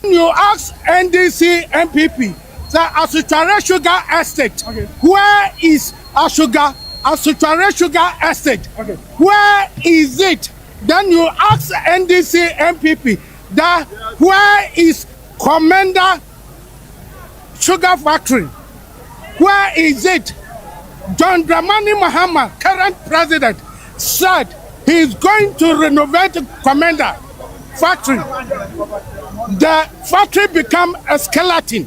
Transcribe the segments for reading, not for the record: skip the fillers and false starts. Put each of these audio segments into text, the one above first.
You ask Ndc-Npp, the Asuchare Sugar Estate, okay. Where is Asuchare Sugar Estate? Okay. Where is it? Then you ask Ndc-Npp, where is Komenda Sugar Factory? Where is it? John Dramani Mahama, current president, said he is going to renovate Komenda factory. The factory become a skeleton.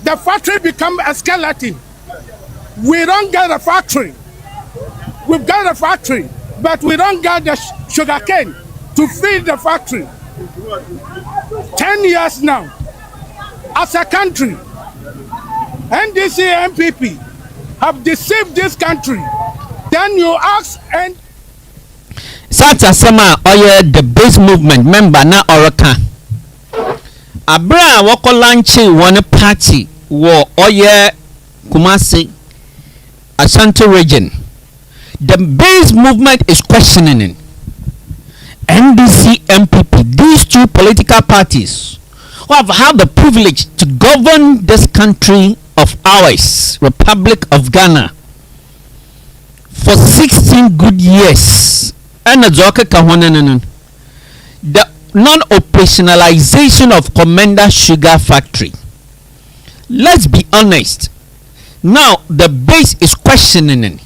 The factory become a skeleton. We don't get a factory. We've got a factory, but we don't get the sugar cane to feed the factory. 10 years now, as a country, Ndc-Npp have deceived this country. Then you ask and Sata Sama Oye the base movement member na Oraka. Abra wako lanchi one party wo Oye Kumasi Ashanti region. The base movement is questioning it. Ndc-Npp, these two political parties who have had the privilege to govern this country of ours, Republic of Ghana, for 16 good years. And the non-operationalization of Komenda Sugar Factory. Let's be honest. Now the base is questioning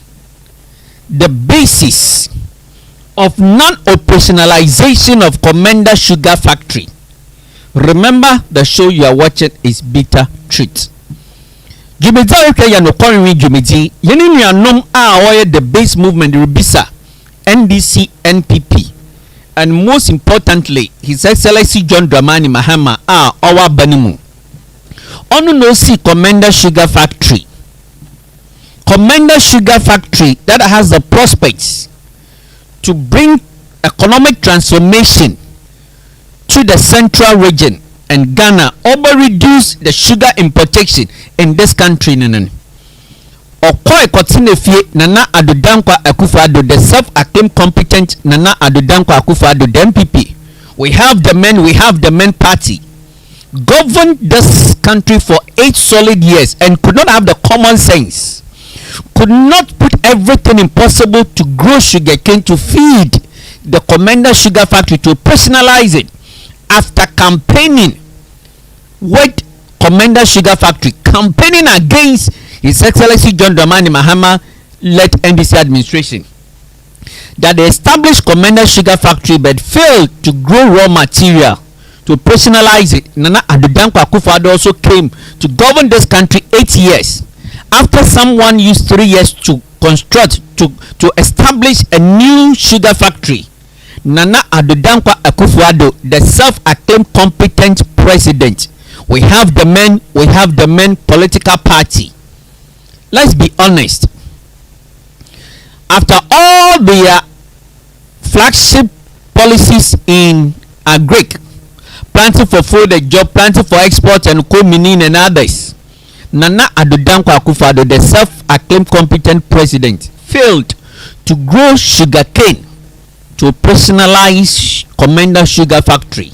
the basis of non-operationalization of Komenda Sugar Factory. Remember, the show you are watching is Bitter Truth. Jumedi okay ya no kori Jumedi yeni nuanom a oye the base movement Rubisa Ndc-Npp, and most importantly His Excellency John Dramani Mahama a owa banimu onu no see Komenda Sugar Factory. Komenda Sugar Factory that has the prospects to bring economic transformation to the central region and Ghana, over reduce the sugar importation in this country. Okoi Kotinefie Nana Adodankwa Akufo-Addo, the self-acclaimed competent Nana Adodankwa Akufo-Addo, the MPP. We have the men party governed this country for 8 solid years and could not have the common sense, could not put everything impossible to grow sugarcane to feed the Komenda Sugar Factory, to personalize it. After campaigning with Komenda Sugar Factory, campaigning against His Excellency John Dramani Mahama led NDC administration, that they established Komenda Sugar Factory but failed to grow raw material to personalize it. Nana Adodankwa Akufo-Addo also came to govern this country 8 years. After someone used 3 years to construct, to establish a new sugar factory, Nana Adodankwa Akufo-Addo, the self-acclaimed competent president, we have the men political party. Let's be honest. After all their flagship policies in agric, planting for food, a job, planting for export, and co-mining and others, Nana Adodankwa Akufo-Addo, the self-acclaimed competent president, failed to grow sugarcane to personalize Komenda Sugar Factory.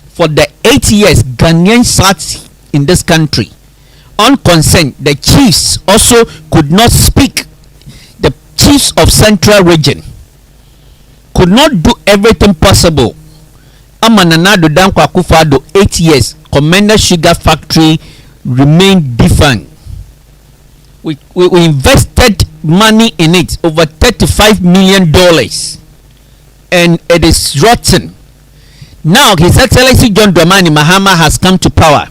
For the 8 years Ghanaians sat in this country unconcerned, the chiefs also could not speak. The chiefs of Central Region could not do everything possible. Nana Adodankwa Akufo-Addo, 8 years, Komenda Sugar Factory remained defunct. We invested money in it, over $35 million, and it is rotten. Now His Excellency John Dramani Mahama has come to power,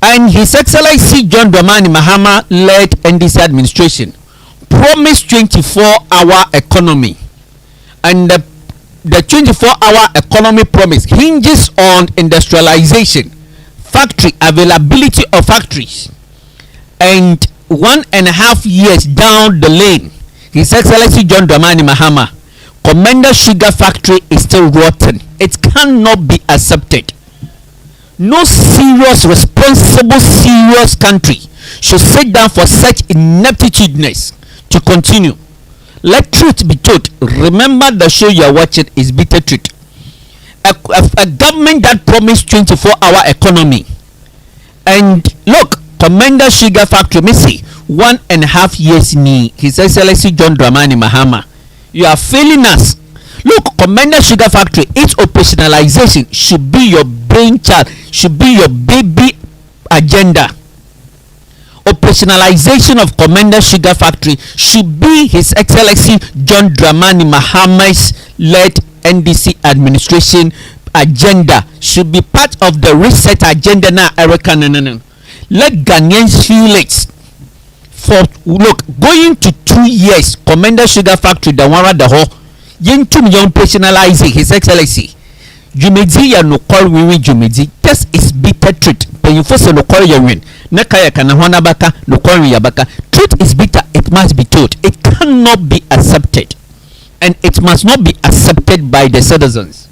and His Excellency John Dramani Mahama led NDC administration promised 24-hour economy, and the 24-hour economy promise hinges on industrialization, factory availability of factories. And 1.5 years down the lane, His Excellency John Dramani Mahama, Komenda Sugar Factory is still rotten. It cannot be accepted. No serious, responsible, serious country should sit down for such ineptitudeness to continue. Let truth be told. Remember, the show you are watching is Bitter Truth. a government that promised 24-hour economy. And look, Komenda Sugar Factory, Missy, 1.5 years ni His Excellency John Dramani Mahama. You are failing us. Look, Komenda Sugar Factory, its operationalization should be your brainchild, should be your baby agenda. Operationalization of Komenda Sugar Factory should be His Excellency John Dramani Mahama's led NDC administration agenda, should be part of the reset agenda now. Erica, no. Let Ghanaians feel it. For look, going to 2 years, Komenda Sugar Factory, the one the whole, yin to young personalizing His Excellency. Jumedi ya no call we Jumedi. This is bitter truth. When you first no call your win. Nakaya kana hona baka no call ya baka. Truth is bitter. It must be told. It cannot be accepted, and it must not be accepted by the citizens.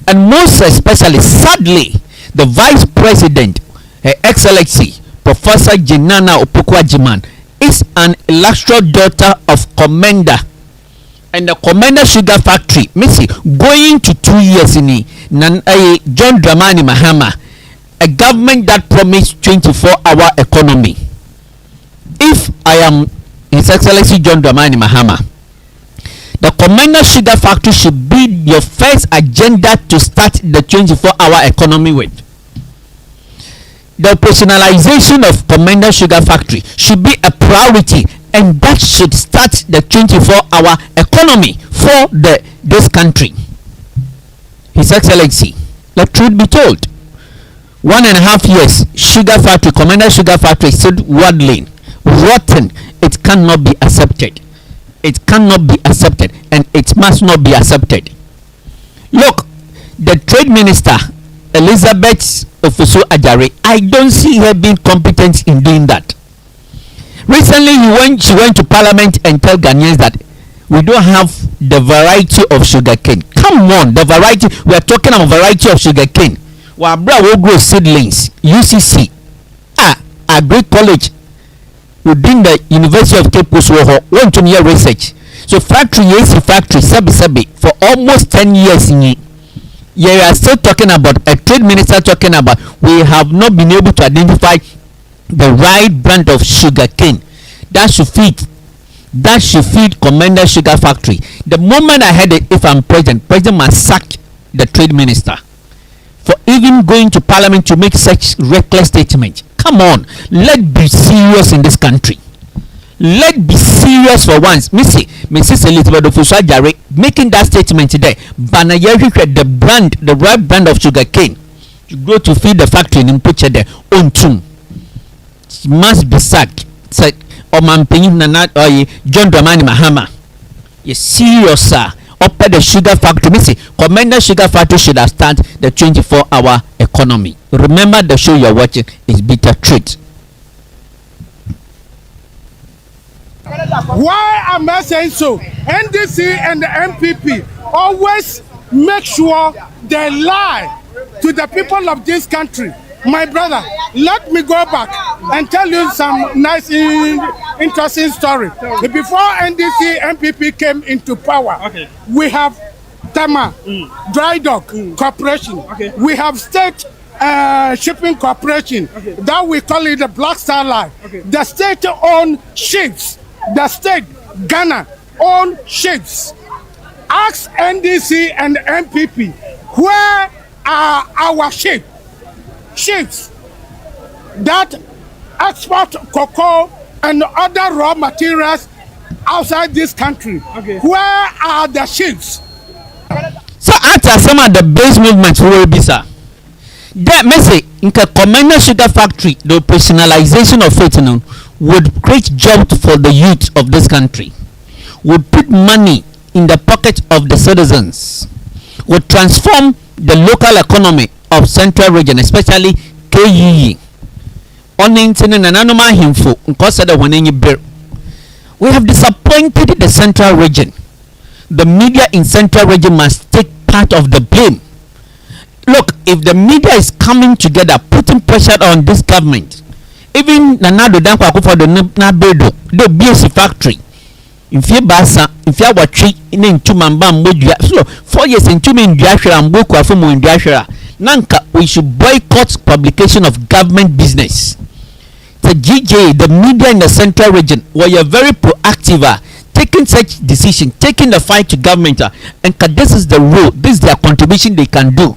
And most especially, sadly, the Vice President, Her Excellency Professor Jinana Opukwa-Jiman, is an illustrious daughter of Komenda. And the Komenda Sugar Factory, Missy, going to 2 years in John Dramani Mahama, a government that promised 24-hour economy. If I am His Excellency John Dramani Mahama, the Komenda Sugar Factory should be your first agenda to start the 24-hour economy with. The operationalization of Komenda Sugar Factory should be a priority, and that should start the 24-hour economy for this country. His Excellency, let truth be told, 1.5 years, Sugar Factory, Komenda Sugar Factory is still waddling, rotten. It cannot be accepted. It cannot be accepted, and it must not be accepted. Look, the Trade Minister, Elizabeth Ofosu Ajare, I don't see her being competent in doing that. Recently, she went to Parliament and told Ghanaians that we don't have the variety of sugarcane. Come on, the variety. We are talking about variety of sugarcane. Wabra will grow seedlings. UCC, Agri College within the University of Cape Coast want to near research. So factory sabi for almost 10 years in it. You are still talking about a trade minister talking about we have not been able to identify the right brand of sugarcane that should feed Komenda Sugar Factory. The moment I heard it, if I'm president must sack the trade minister for even going to Parliament to make such reckless statement. Come on, let's be serious in this country. Let's be serious for once. Mrs. Elizabeth Ofosu-Ajare making that statement today. Banayeri, the right brand of sugarcane, you go to feed the factory in Pucha there on tune. She must be sacked. Said John Dramani Mahama. You serious, sir? Up at the sugar factory, Komenda Sugar Factory should have started the 24-hour economy. Remember, the show you're watching is Bitter Truth. Why am I saying so? NDC and the MPP always make sure they lie to the people of this country. My brother, let me go back and tell you some nice, interesting story. Before NDC MPP came into power, we have Tama, Dry Dock Corporation. We have State Shipping Corporation. That we call it the Black Star Line. The state-owned ships. The state, Ghana, own ships. Ask NDC and MPP, where are our ships that export cocoa and other raw materials outside this country? Where are the ships? So after some of the base movements will be, sir, that message in the Komenda Sugar Factory, the operationalization of it would create jobs for the youth of this country, would put money in the pocket of the citizens, would transform the local economy of Central Region, especially KUE. We have disappointed the Central Region. The media in Central Region must take part of the blame. Look, if the media is coming together, putting pressure on this government, even Nanado Dankwa for the Nabedo, the BSC factory, mfie baasa mfie awatwe ne ntuma mba mbodua so 4 years ntuma ndua hwera mboko afo mo ndua hwera nanka we should boycott publication of government business. The GJ, the media in the central region, were very proactive, taking such decision, taking the fight to government, and this is the role, this is their contribution they can do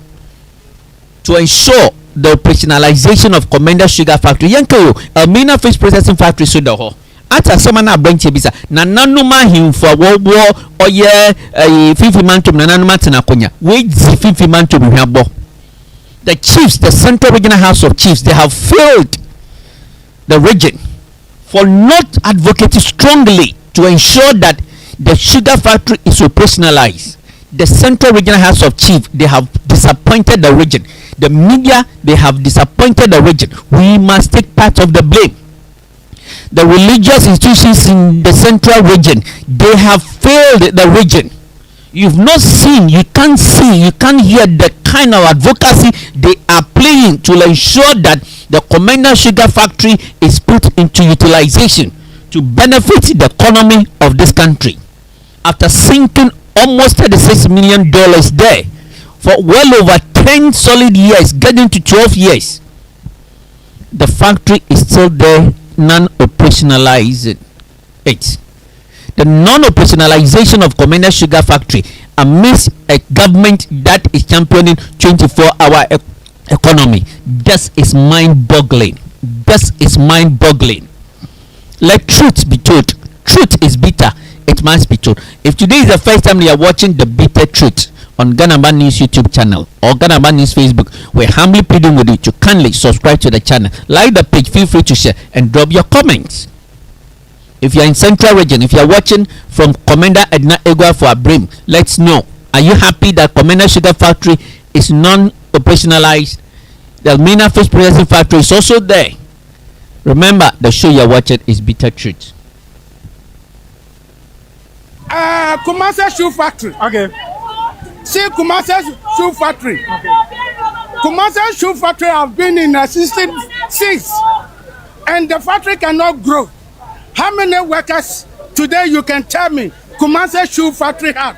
to ensure the operationalization of Komenda Sugar Factory. Yankayo, Elmina Fish Processing Factory, so the whole. Ata semana branch bisa na nanuma himfo wo oye 50 mantum na nanuma tenakonya we 50 mantum hwabo. The chiefs, the Central Regional House of Chiefs, they have failed the region for not advocating strongly to ensure that the sugar factory is operationalized. The Central Regional House of Chiefs, they have disappointed the region. The media, they have disappointed the region. We must take part of the blame. The religious institutions in the central region, they have failed the region. You've not seen, you can't see, you can't hear the kind of advocacy they are playing to ensure that the Komenda Sugar Factory is put into utilization to benefit the economy of this country. After sinking almost $36 million there for well over 10 solid years, getting to 12 years, the factory is still there, non-operationalized. The non-operationalization of Komenda Sugar Factory amidst a government that is championing 24-hour economy. This is mind-boggling. This is mind-boggling. Let truth be told. Truth is bitter. It must be told. If today is the first time you are watching the bitter truth on Ganaba News YouTube channel or Ganaba News Facebook, we're humbly pleading with you to kindly subscribe to the channel, like the page, feel free to share and drop your comments. If you are in Central Region, if you are watching from Komenda Edna Egwa for Abrim, let's know. Are you happy that Komenda Sugar Factory is non-operationalized? The Elmina Fish Processing Factory is also there. Remember, the show you are watching is Bitter Truth. Kumasi Shoe Factory. Okay. See Kumasi Shoe Factory. Okay. Kumasi Shoe Factory have been in existence since, and the factory cannot grow. How many workers today you can tell me Kumasi Shoe Factory had?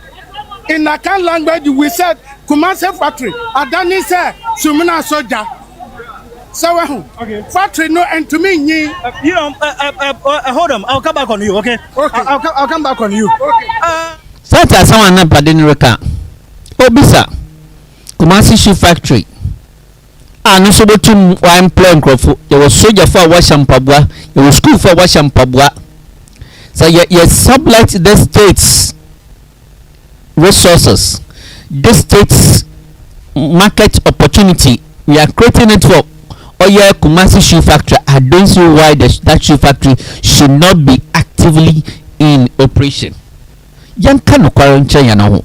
In Akan language we said Kumasi Factory. Adani said Sumina Soja. So okay. Factory no and to me hold on. I'll come back on you. Okay. Okay. I'll come back on you. Okay. Sata someone na padin reka. Obisa. Kumasi Shoe Factory. No so botum wa employ nkrofo. There was soldier for washampabwa. There was school for washampabwa. So you sublet the state's resources, this state's market opportunity. We are creating it for Oye Kumasi Shoe Factory. I don't see why that shoe factory should not be actively in operation. Yanka no quarantine yana ho.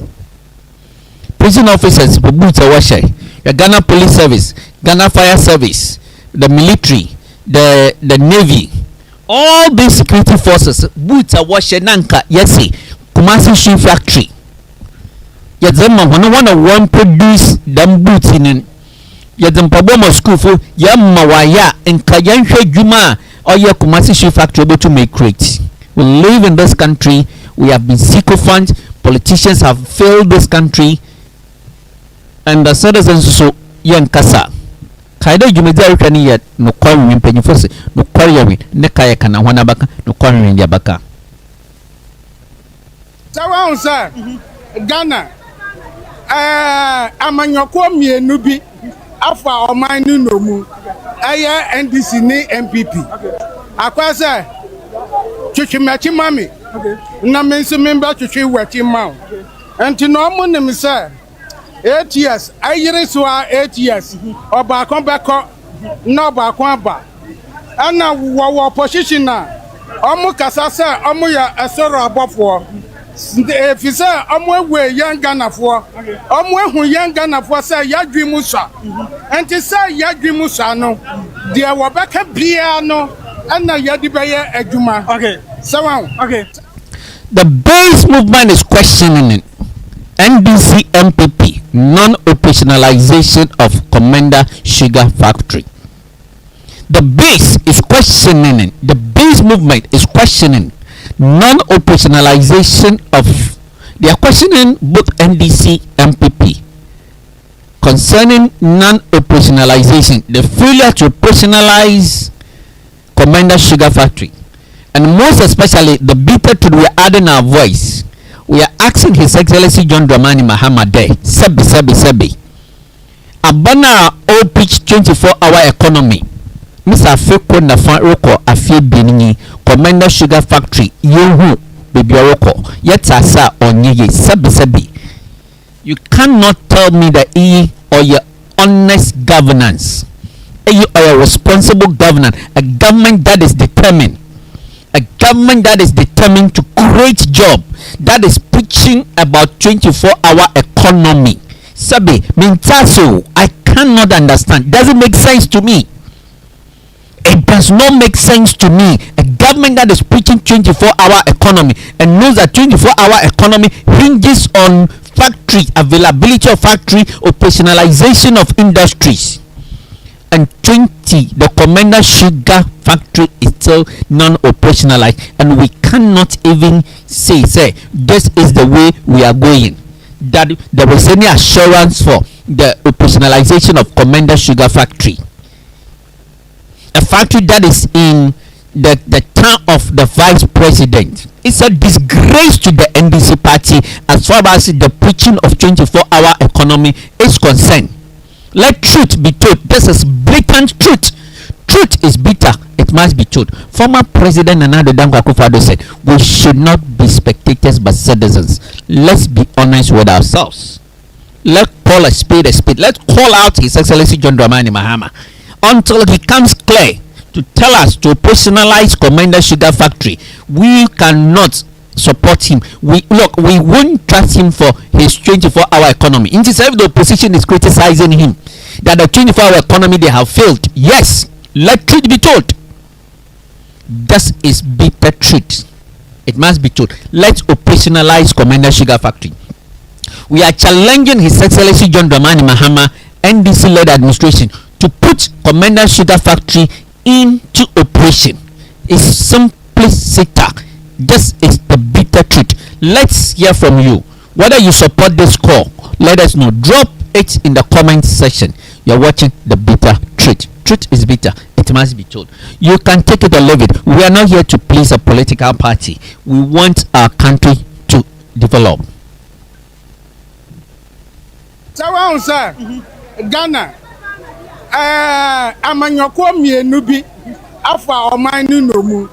Prison officers boot a washer. The Ghana Police Service, Ghana Fire Service, the military, the Navy, all these security forces boot a washer nanka yesi Kumasi Shoe Factory. Yet them one produce them boots in yet them problem school for Yamawaya and Kayansha Juma or your Kumasi Shoe Factory able to make crates. We live in this country, we have been sycophant, politicians have failed this country, and the citizens so young kasa. Kaida Jumedari can yet no quarry in Pennyfosse, no quarry, Nekaya can Wanabaka, no quarry in Yabaka. So, sir, Ghana. Amanyoko mi nubi afa omanu no mu eye Ndc-Npp akwase twitwimachi mami na menso member twitwi wachi ma enti no mo nim say 8 years ayire so 8 years oba kon beko no ba kon aba ana wo position na omo kasa say omo ya esoro abofo efisa omo we young Ghana for omo ehu young Ghana for say yadwi musa enti say yadwi musa no de wo beka bia no na yadi beye adwuma. Okay, so okay. The base movement is questioning it. Ndc-Npp non-operationalization of Komenda Sugar Factory. The base is questioning it. The base movement is questioning non-operationalization of, they are questioning both NDC and PP concerning non-operationalization, the failure to operationalize Komenda Sugar Factory, and most especially the bitter truth. We are adding our voice. We are asking His Excellency John Dramani Mahama there, Sebi. Abana all pitch 24-hour economy. Mr. Feko na fan roko afie binini Komenda Sugar Factory yehu baby roko yet asa onye sebi. You cannot tell me that or your honest governance, or your responsible governance, a government that is determined to create job, that is preaching about 24-hour economy. Sabi, Mintaso, I cannot understand. Doesn't make sense to me. It does not make sense to me. A government that is preaching 24-hour economy and knows that 24-hour economy hinges on factory availability of factory, operationalization of industries, and 20, the Komenda Sugar Factory is still non-operationalized, and we cannot even say this is the way we are going, that there was any assurance for the operationalization of Komenda Sugar Factory, a factory that is in the town of the vice president. It's a disgrace to the NDC party as far as the preaching of 24-hour economy is concerned. Let truth be told. This is blatant truth. Truth is bitter. It must be told. Former President Nana Addo Dankwa Akufo-Addo said, we should not be spectators but citizens. Let's be honest with ourselves. Let's call a spade a spade. Let's call out His Excellency John Dramani Mahama until he comes clear to tell us to personalize Komenda Sugar Factory. We cannot support him. We won't trust him for his 24-hour economy. Instead, if the opposition is criticizing him that the 24-hour economy they have failed, yes, let truth be told. This is bitter truth. It must be told. Let's operationalize Komenda Sugar Factory. We are challenging His Excellency John Dramani Mahama, NDC-led administration, to put Komenda Sugar Factory into operation. It's simply SITA. This is the bitter truth. Let's hear from you. Whether you support this call, let us know. Drop it in the comment section. You're watching the bitter truth. Truth is bitter. It must be told. You can take it or leave it. We are not here to please a political party. We want our country to develop. So, sir, Ghana. Amanyoko mienu bi afa omanu nomu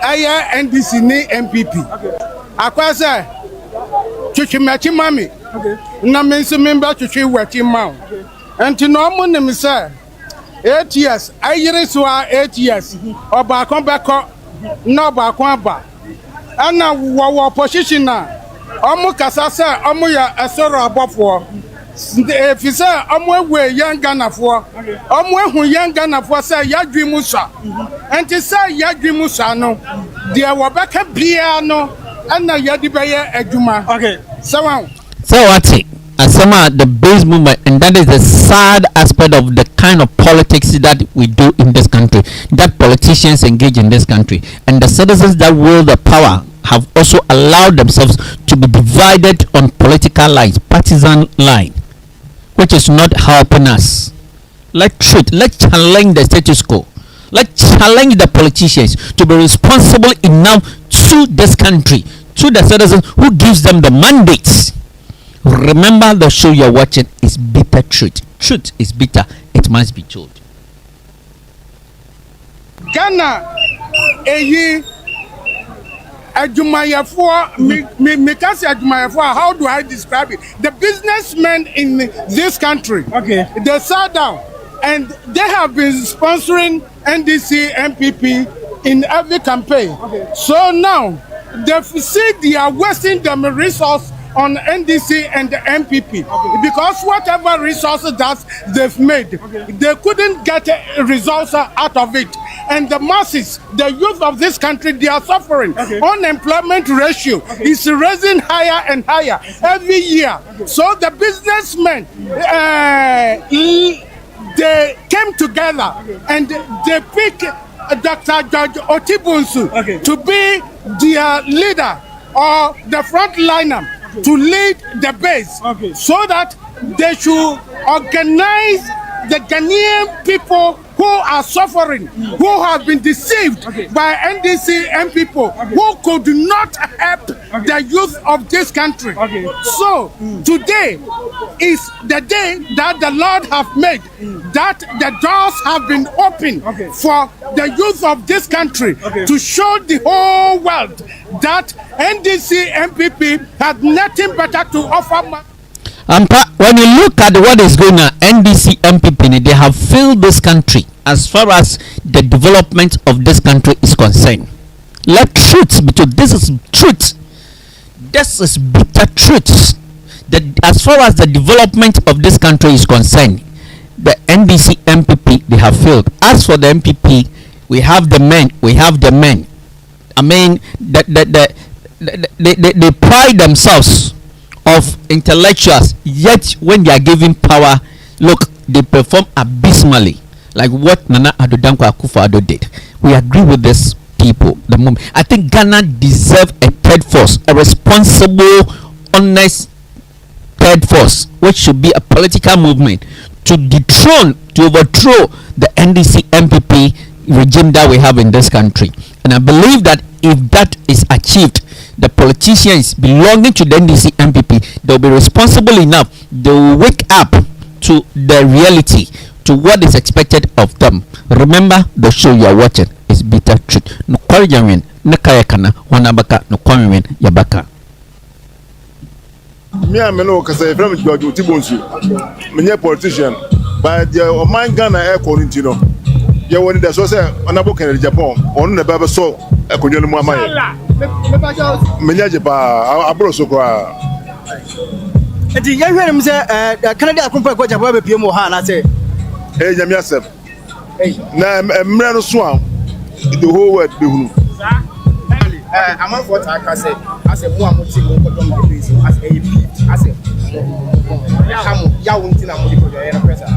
aya NDC ni NPP akwase twitwimachi mami na menso member twitwi wati ma enti no mo nim say 8 years ayire so 8 years oba kon beko no ba kon aba ana wo opposition na omo kasa say omo ya esoro abofo if you say we young Ghana for young Ghana for say yadwi musa and to say yadwi musa no there were back a piano and na yadi beye eduma. Okay, so what's it? The base movement, and that is the sad aspect of the kind of politics that we do in this country, that politicians engage in this country, and the citizens that wield the power have also allowed themselves to be divided on political lines, partisan line, which is not helping us. Let's challenge the status quo. Let's challenge the politicians to be responsible enough to this country, to the citizens who gives them the mandates. Remember, the show you're watching is bitter truth. Truth is bitter. It must be told. Ghana, how do I describe it? The businessmen in this country, they sat down and they have been sponsoring NDC-Npp in every campaign. So now they see they are wasting them resource on NDC and the NPP because whatever resources that they've made, they couldn't get results out of it. And the masses, the youth of this country, they are suffering. Unemployment ratio is rising higher and higher every year. So the businessmen, they came together and they pick Dr. George Otibunsu Okay. to be their leader or the front liner to lead the base, Okay. so that they should organize the Ghanaian people who are suffering, who have been deceived by NDC-Npp, who could not help the youth of this country. Okay. So today is the day that the Lord have made, that the doors have been opened for the youth of this country to show the whole world that NDC-Npp has nothing better to offer. When you look at what is going on, NDC-Npp, they have failed this country as far as the development of this country is concerned. Let truth be told. This is truth. This is bitter truth. That as far as the development of this country is concerned, the NDC-Npp, they have failed. As for the MPP, we have the men. We have the men. I mean, they pride themselves of intellectuals, yet when they are given power, look, they perform abysmally, like what Nana Addo Dankwa Akufo-Addo did. We agree with this people. The moment I think Ghana deserve a third force, a responsible, honest third force, which should be a political movement to dethrone, to overthrow the NDC-Npp regime that we have in this country. And I believe that if that is achieved, the politicians belonging to the NDC-Npp, they'll be responsible enough. They will wake up to the reality, to what is expected of them. Remember, the show you are watching is bitter truth. No Korean, no Kayakana, Wanabaka, no Korean, Yabaka. Me and me know because I from George Otibunsu. Me a politician, but the man Ghana air quarantine. You want the so say Honorable Kennedy Japan on the Baba so a conjoined Mama. Menyaje pa abro so kwa. Enti ya hwere mse Canada akompa ko Japan be pie mo ha na say Nyame asem. Na emre no so am the whole world be hunu. I'm for I say as a more motive for them as a as a ya won't na mo di ko ya pressure.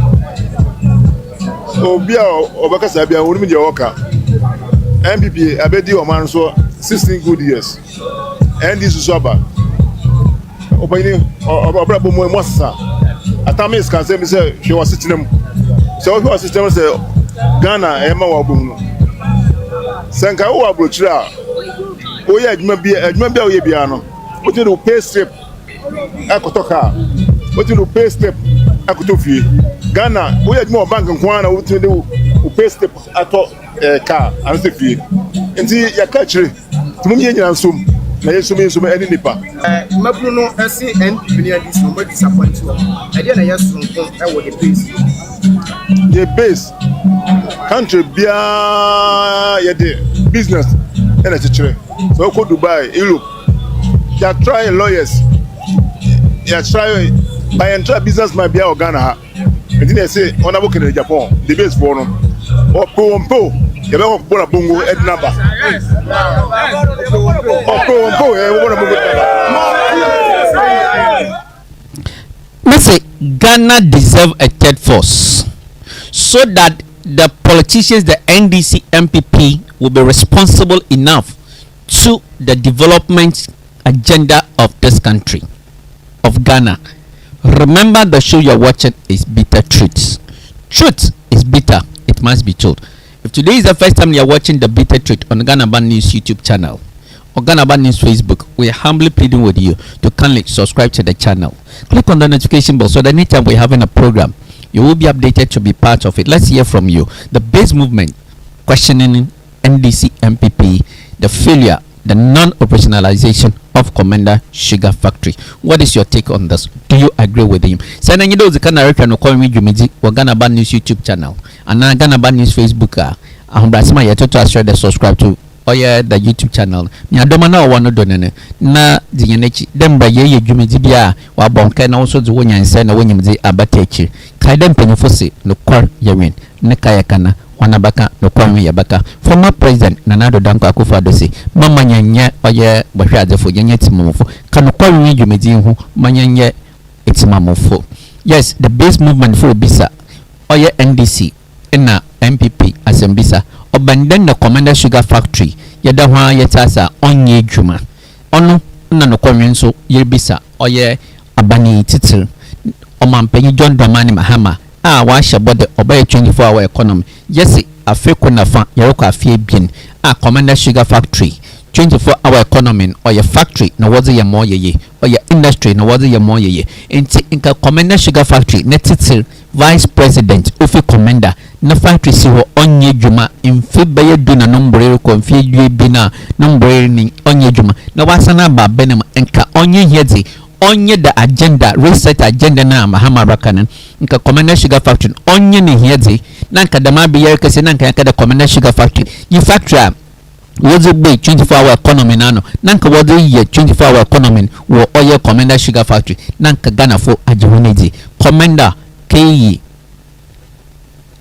Obia obakasa bia wonu me de oka. MPP abedi o man so 16 good years. And this is about obani obra bo mo sa. Atame is can say me say she was sitting them. So she was sitting say Ghana e ma wa bo hunu. Sanka wo abrochira. Oya adwuma bia o ye bia no. What you do pay strip akotoka. What you do pay strip akotofie. Ghana oya adwuma bank nko na what you do pay strip ato car and say fie. Enti ya ka chire. Tumum ye nyina nsom. Na ye som eni nipa. Mabru no ese NPP ni adi so mo disappoint you. E dey na ye sonko e wo the base. The base country bia ye dey business and a chire. So go Dubai, Europe. They are trying lawyers. They are trying by entire business might be Ghana. And then they say Honorable Kennedy Japan, the base for them. Or Pompo, you know what Bongo Ed number. Or Pompo, Let's say Ghana deserve a third force, so that the politicians, the NDC-Npp, will be responsible enough to the development agenda of this country, of Ghana. Remember, the show you're watching is bitter truths. Truth is bitter, it must be told. If today is the first time you're watching the bitter truth on Ghana Bad News YouTube channel or Ghana Bad News Facebook, we are humbly pleading with you to kindly subscribe to the channel. Click on the notification bell so that anytime we're having a program, you will be updated to be part of it. Let's hear from you. The base movement questioning NDC-Npp, the failure, the non-operationalization of Komenda Sugar Factory. What is your take on this? Do you agree with him? Send any those kind of no call me Jumiji or Ghana Bad News YouTube channel and now Ghana Bad News Facebook. Brasima yet to share the subscribe to the YouTube channel. Nya domana wano donene na dinyenechi dem ba ye Jumiji bia wa bonka na also the wonya nsa na wonyimzi abatechi. Kaidem penifose no kwar yewen ne kaya kana Wanabaka no kwame yabaka. Former President Nana Addo Dankwa Akufo-Addo say mama nyanya oye bahwe adefo nyanya timamofo kanu kwame dwumedi hu manyanya etimamofo. Yes, the base movement for bisa oye NDC na MPP asembisa Obanden the Komenda Sugar Factory yɛda ho a yɛtasa ɔnyɛ adwuma ɔno na no kɔnwen so yɛbisa ɔyɛ abani titil ɔmampanyi John Dramani Mahama a wahyɛ bɔde ɔbɛyɛ 24-hour economy yɛsi afeko na fa yɛrekɔ afie bien a Komenda Sugar Factory 24-hour economy ɔyɛ factory na wɔdze yɛ mɔ yɛyɛ ɔyɛ industry na wɔdze yɛ mɔ yɛyɛ nti nka Komenda Sugar Factory ne titil vice president ofi Komenda na factory si ho onye dwuma mfe bɛyɛ du na nombrere ko mfe due bi na nombrere ni onye dwuma na wasana ba benem nka onye hiedzi onye the agenda reset agenda na Mahama Rakanen nka Komenda Sugar Factory onye ne hiedzi na nka dama bi yɛ kese na nka the Komenda Sugar Factory yi factory a wɔdze gbe 24-hour economy na no na nka wɔdze yɛ 24-hour economy wɔ ɔyɛ Komenda Sugar Factory na nka Ghana fo agye ho nedzi Komenda KE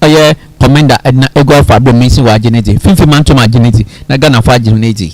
ɔyɛ Komenda ɛna ego fa abro mensi wa agenezi finfi mantom agenezi na Ghana fo agenezi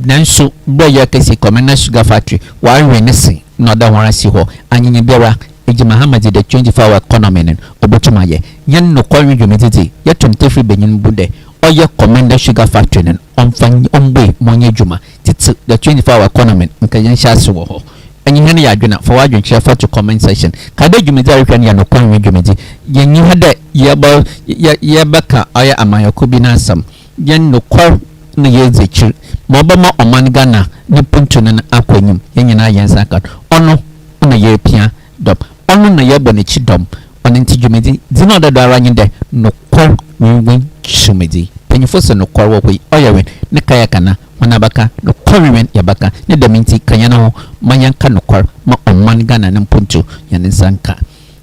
nanso bɛ yɛ kese Komenda Sugar Factory wa renesi na ɔda ho asi hɔ anyenye biara eji Mahama de 24-hour economy no obotuma yɛ nyen no kɔnwe dwomedidi yɛtom tefri benyin bude ɔyɛ Komenda Sugar Factory no ɔmbe monye dwuma titi the 24-hour economy nka yɛn hyase wɔ hɔ enyi hene ya adwena for wadwen kyerɛ for to comment section kada dwumedi ahwehwɛ no ya no kɔnwe dwumedi yenyi hada yɛbɛka ɔyɛ amayako bi na asam yɛn no kɔr na yɛdzekir ma ɔbɛma ɔman Ghana ne puntu no akɔnyim yɛn nyinaa yɛn saka ɔno na yɛpia dɔm ɔno na yɛbɔ ne chi dɔm ɔno nti dwumedi di na ɔdɔ ara nyi dɛ no kɔr wenwen dwumedi panyifo sɛ no kɔr wɔ hɔ ɔyɛ wen ne kaya kana wana baka no kɔrwen yabaka ne daminti kanya no manyanka no kɔr ma ɔman Ghana ne puntu yɛn sanka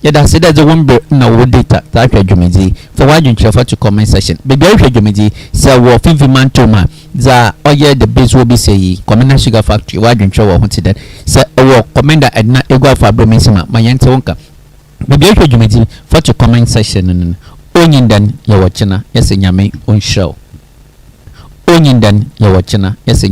yɛda se da ze wombe na wo data ta hwɛ dwumedi for wadwen kyerɛ to comment section baby hwɛ dwumedi sɛ wɔ fifi mantoma za ɔyɛ the base wo bi sɛ yi Komenda Sugar Factory wadwen kyerɛ wɔ ho te dɛ sɛ wɔ Komenda ɛdina ego afa abro mensima mayɛnte wonka baby hwɛ dwumedi for to comment section no onyindan yɛ wɔ kyena yɛsɛ nyame onhyrɛw onyindan yɛ wɔ kyena yɛsɛ